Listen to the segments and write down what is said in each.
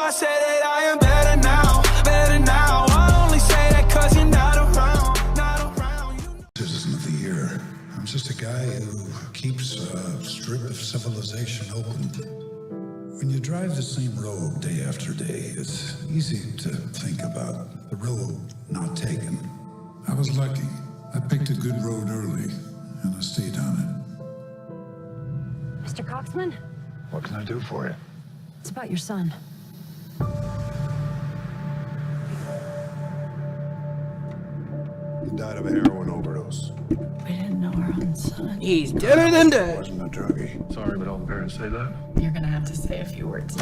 I say that I am better now, better now. I only say that cause you're not around, not around. This isn't the year. I'm just a guy who keeps a strip of civilization open. When you drive the same road day after day, it's easy to think about the road not taken. I was lucky. I picked a good road early, and I stayed on Mr. Coxman? What can I do for you? It's about your son. He died of a heroin overdose. We didn't know our own son. He's deader than dead. Wasn't a druggie. Sorry, but all parents say that. You're gonna have to say a few words.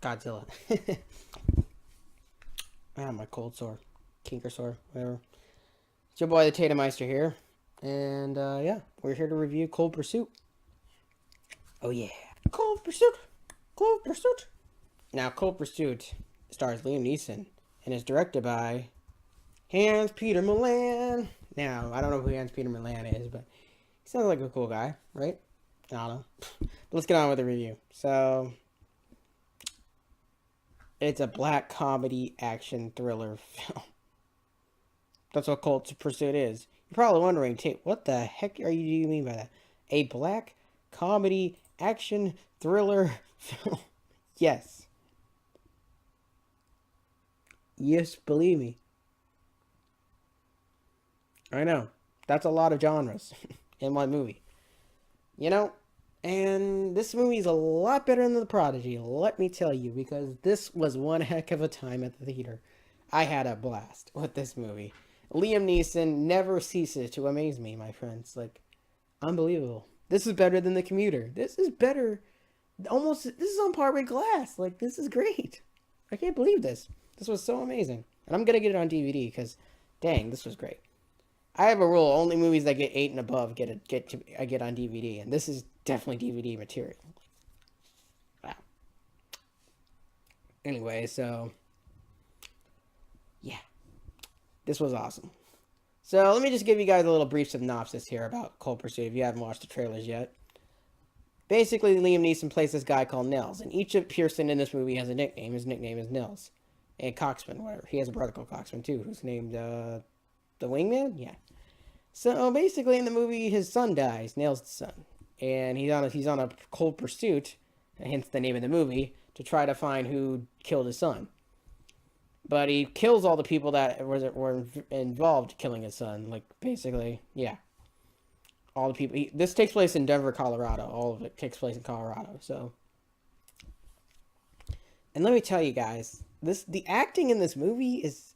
Godzilla. My cold sore. Kinker sore. Whatever. It's your boy, the Tatumeister here. And, yeah. We're here to review Cold Pursuit. Oh, yeah. Cold Pursuit. Cold Pursuit. Now, Cold Pursuit stars Liam Neeson and is directed by Hans-Peter Milan. Now, I don't know who Hans-Peter Milan is, but he sounds like a cool guy, right? I don't know. But let's get on with the review. So, it's a black comedy action thriller film. That's what Cold Pursuit is. You're probably wondering, Tate, what the heck do you mean by that? A black comedy action thriller film? Yes. Yes, believe me. I know. That's a lot of genres in one movie. You know, and this movie is a lot better than The Prodigy, let me tell you, because this was one heck of a time at the theater. I had a blast with this movie. Liam Neeson never ceases to amaze me, my friends. Like, unbelievable. This is better than The Commuter. This is better. This is on par with Glass. Like, this is great. I can't believe this. This was so amazing. And I'm going to get it on DVD because, dang, this was great. I have a rule: only movies that get 8 and above I get on DVD, and this is definitely DVD material. Wow. Anyway, so yeah, this was awesome. So let me just give you guys a little brief synopsis here about Cold Pursuit if you haven't watched the trailers yet. Basically, Liam Neeson plays this guy called Nels, and each person in this movie has a nickname. His nickname is Nels, and Coxman, whatever. He has a brother called Coxman too, who's named the Wingman. Yeah. So basically, in the movie, his son dies. Nels' son, and he's on a cold pursuit, hence the name of the movie, to try to find who killed his son. But he kills all the people that were involved killing his son. Like, basically, yeah. All the people. This takes place in Denver, Colorado. All of it takes place in Colorado. So, and let me tell you guys, the acting in this movie is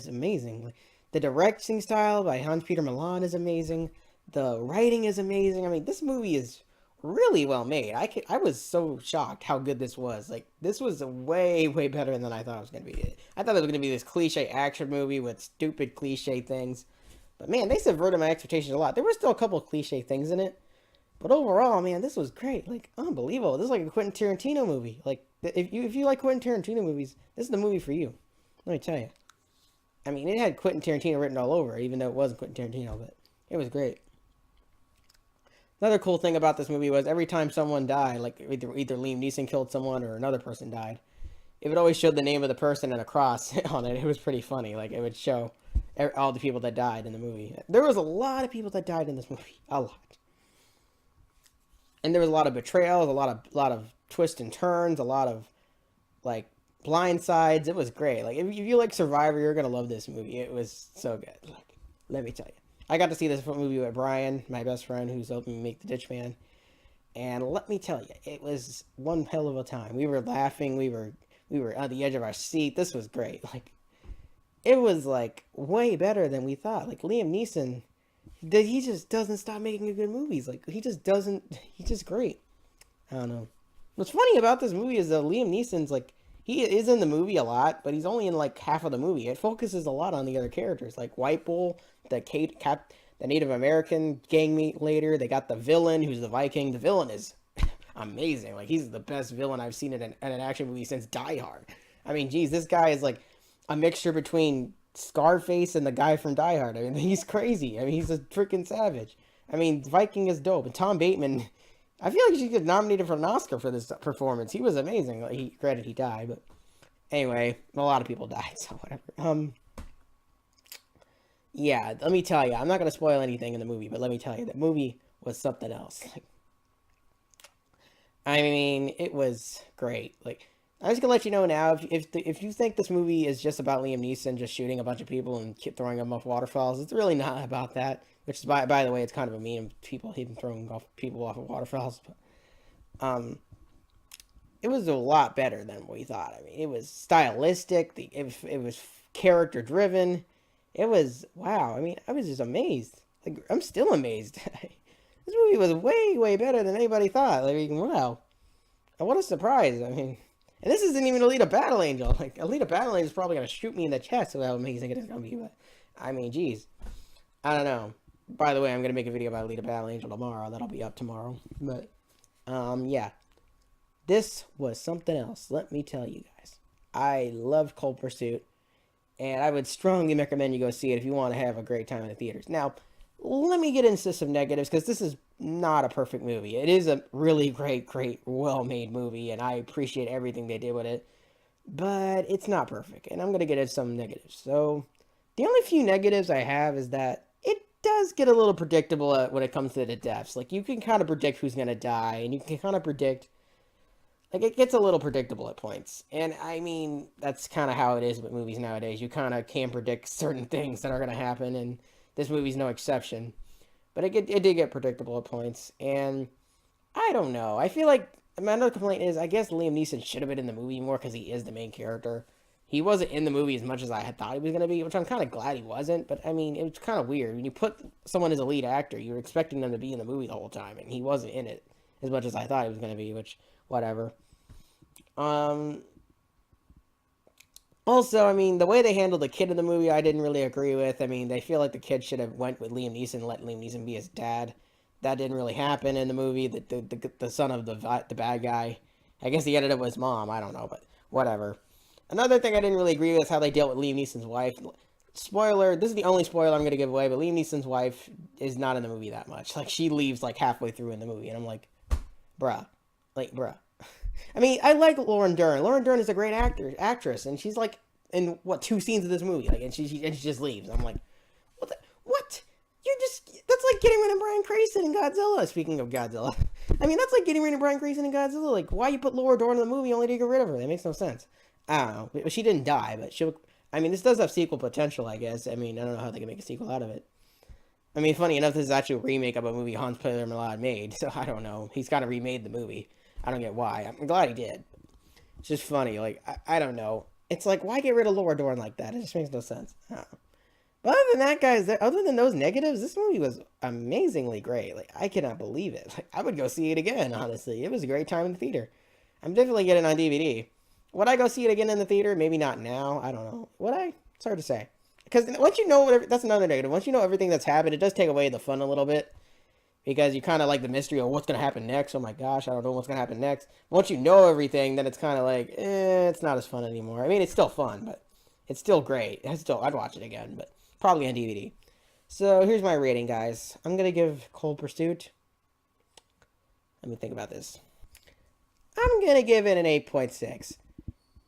amazing. Like, the directing style by Hans-Peter Milan is amazing. The writing is amazing. I mean, this movie is really well made. I was so shocked how good this was. Like, this was way, way better than I thought it was going to be. I thought it was going to be this cliche action movie with stupid cliche things. But man, they subverted my expectations a lot. There were still a couple of cliche things in it. But overall, man, this was great. Like, unbelievable. This is like a Quentin Tarantino movie. Like, if you like Quentin Tarantino movies, this is the movie for you. Let me tell you. I mean, it had Quentin Tarantino written all over it, even though it wasn't Quentin Tarantino, but it was great. Another cool thing about this movie was every time someone died, like either Liam Neeson killed someone or another person died, it would always show the name of the person and a cross on it. It was pretty funny. Like, it would show all the people that died in the movie. There was a lot of people that died in this movie. A lot. And there was a lot of betrayals, a lot of twists and turns, a lot of, like, blind sides. It was great. Like, if you like Survivor, you're gonna love this movie. It was so good. Like, let me tell you, I got to see this movie with Brian, my best friend, who's helping me make The Ditch Man, and let me tell you, it was one hell of a time. We were laughing. We were on the edge of our seat. This was great. Like, it was like way better than we thought. Like, Liam Neeson, he just doesn't stop making good movies. Like, he's just great. I don't know. What's funny about this movie is that Liam Neeson's, like, he is in the movie a lot, but he's only in like half of the movie. It focuses a lot on the other characters, like White Bull, the Native American gang meet later. They got the villain, who's the Viking. The villain is amazing. Like, he's the best villain I've seen in an action movie since Die Hard. I mean, geez, this guy is like a mixture between Scarface and the guy from Die Hard. I mean, he's crazy. I mean, he's a freaking savage. I mean, Viking is dope. And Tom Bateman, I feel like he should get nominated for an Oscar for this performance. He was amazing. Like, granted, he died, but anyway, a lot of people died, so whatever. Yeah, let me tell you, I'm not going to spoil anything in the movie, but let me tell you, the movie was something else. I mean, it was great. Like, I'm just gonna let you know now, if you think this movie is just about Liam Neeson just shooting a bunch of people and throwing them off waterfalls, it's really not about that. Which is, by the way, it's kind of a meme, people him throwing people off of waterfalls. But, it was a lot better than what we thought. I mean, it was stylistic. It was character driven. It was, wow. I mean, I was just amazed. Like, I'm still amazed. This movie was way better than anybody thought. Like, wow. And what a surprise. I mean, and this isn't even Alita Battle Angel. Like, Alita Battle Angel is probably going to shoot me in the chest with how amazing it is going to be. But, I mean, geez. I don't know. By the way, I'm going to make a video about Alita Battle Angel tomorrow. That'll be up tomorrow. But, yeah. This was something else. Let me tell you guys. I loved Cold Pursuit. And I would strongly recommend you go see it if you want to have a great time in the theaters. Now, let me get into some negatives, because this is not a perfect movie. It is a really great, well-made movie, and I appreciate everything they did with it. But it's not perfect, and I'm going to get into some negatives. So, the only few negatives I have is that it does get a little predictable when it comes to the deaths. Like, you can kind of predict who's going to die, and you can kind of predict... Like, it gets a little predictable at points. And, I mean, that's kind of how it is with movies nowadays. You kind of can predict certain things that are going to happen, and this movie's no exception. But it did get predictable at points. And, I don't know. I feel like, my other complaint is, I guess Liam Neeson should have been in the movie more, because he is the main character. He wasn't in the movie as much as I had thought he was going to be, which I'm kind of glad he wasn't. But, I mean, it was kind of weird. When you put someone as a lead actor, you're expecting them to be in the movie the whole time, and he wasn't in it as much as I thought he was going to be, which, whatever. Also, I mean, the way they handled the kid in the movie, I didn't really agree with. I mean, they feel like the kid should have went with Liam Neeson and let Liam Neeson be his dad. That didn't really happen in the movie. The son of the bad guy. I guess he ended up with his mom. I don't know, but whatever. Another thing I didn't really agree with is how they dealt with Liam Neeson's wife. Spoiler, this is the only spoiler I'm going to give away, but Liam Neeson's wife is not in the movie that much. Like, she leaves, like, halfway through in the movie, and I'm like, bruh. I mean, I like Lauren Dern. Lauren Dern is a great actress, and she's like in 2 scenes of this movie, like, and she just leaves. I'm like, what? That's like getting rid of Bryan Cranston in Godzilla. Speaking of Godzilla, I mean, that's like getting rid of Bryan Cranston in Godzilla. Like, why you put Laura Dern in the movie only to get rid of her? That makes no sense. I don't know. But she didn't die, but I mean, this does have sequel potential, I guess. I mean, I don't know how they can make a sequel out of it. I mean, funny enough, this is actually a remake of a movie Hans Peter Milad made, so I don't know. He's kind of remade the movie. I don't get why. I'm glad he did. It's just funny. Like, I don't know. It's like, why get rid of Laura Dern like that? It just makes no sense. I don't know. But other than that, guys, other than those negatives, this movie was amazingly great. Like, I cannot believe it. Like, I would go see it again, honestly. It was a great time in the theater. I'm definitely getting it on DVD. Would I go see it again in the theater? Maybe not now. I don't know. Would I? It's hard to say. Because once you know that's another negative. Once you know everything that's happened, it does take away the fun a little bit. Because you kind of like the mystery of what's going to happen next. Oh my gosh, I don't know what's going to happen next. Once you know everything, then it's kind of like, it's not as fun anymore. I mean, it's still fun, but it's still great. I'd watch it again, but probably on DVD. So here's my rating, guys. I'm going to give Cold Pursuit. Let me think about this. I'm going to give it an 8.6.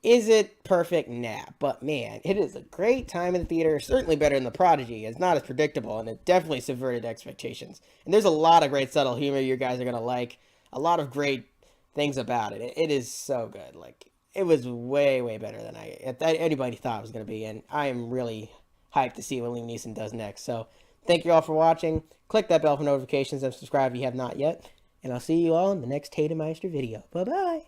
Is it perfect? Nah. But man, it is a great time in the theater. Certainly better than The Prodigy. It's not as predictable, and it definitely subverted expectations. And there's a lot of great subtle humor you guys are going to like. A lot of great things about it. It is so good. Like, it was way better than anybody thought it was going to be. And I am really hyped to see what Liam Neeson does next. So, thank you all for watching. Click that bell for notifications and subscribe if you have not yet. And I'll see you all in the next Tatum Meister video. Bye-bye.